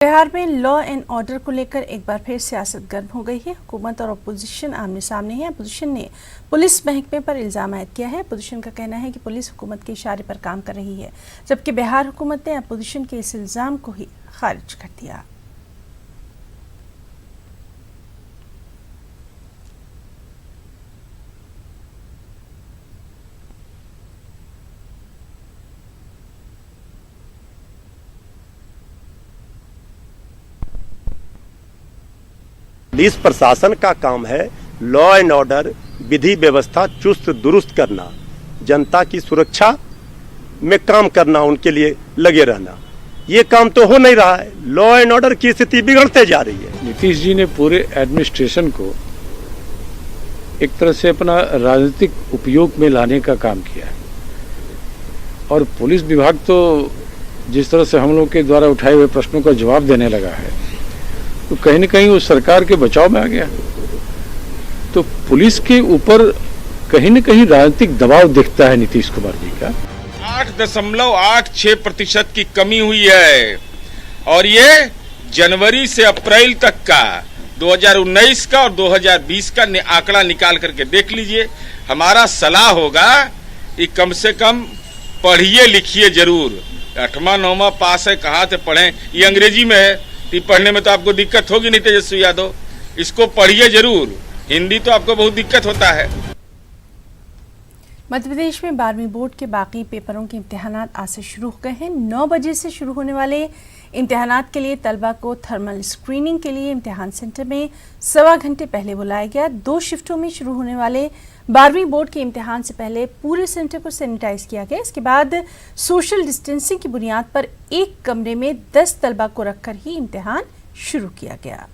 बिहार में law and order को लेकर एक बार फिर सियासत गर्म हो गई है। हुकूमत और अपोजिशन आमने सामने है। अपोजिशन ने पुलिस महकमे पर इल्जाम आयद किया है। अपोजिशन का कहना है कि पुलिस हुकूमत के इशारे पर काम कर रही है, जबकि बिहार हुकूमत ने अपोजिशन के इस इल्जाम को ही खारिज कर दिया। पुलिस प्रशासन का काम है लॉ एंड ऑर्डर, विधि व्यवस्था चुस्त दुरुस्त करना, जनता की सुरक्षा में काम करना, उनके लिए लगे रहना। ये काम तो हो नहीं रहा है। लॉ एंड ऑर्डर की स्थिति बिगड़ते जा रही है। नीतीश जी ने पूरे एडमिनिस्ट्रेशन को एक तरह से अपना राजनीतिक उपयोग में लाने का काम किया है और पुलिस विभाग तो जिस तरह से हम लोग के द्वारा उठाए हुए प्रश्नों का जवाब देने लगा है, तो कहीं न कहीं वो सरकार के बचाव में आ गया। तो पुलिस के ऊपर कहीं न कहीं राजनीतिक दबाव दिखता है नीतीश कुमार जी का। 8.86% की कमी हुई है और ये जनवरी से अप्रैल तक का 2019 का और 2020 का आंकड़ा निकाल करके देख लीजिए। हमारा सलाह होगा कि कम से कम पढ़िए लिखिए जरूर। 8वां 9वां पास है, कहाँ से पढ़ें? ये अंग्रेजी में है, पढ़ने में तो आपको दिक्कत होगी नहीं तेजस्वी यादव, इसको पढ़िए जरूर। हिंदी तो आपको बहुत दिक्कत होता है। मध्य प्रदेश में 12वीं बोर्ड के बाकी पेपरों के इम्तिहानात आज से शुरू हो गए हैं। 9 बजे से शुरू होने वाले इम्तिहानात के लिए तलबा को थर्मल स्क्रीनिंग के लिए इम्तिहान सेंटर में 1.25 घंटे पहले बुलाया गया। 2 शिफ्टों में शुरू होने वाले 12वीं बोर्ड के इम्तिहान से पहले पूरे सेंटर को सैनिटाइज किया गया। इसके बाद सोशल डिस्टेंसिंग की बुनियाद पर एक कमरे में 10 तलबा को रखकर ही इम्तिहान शुरू किया गया।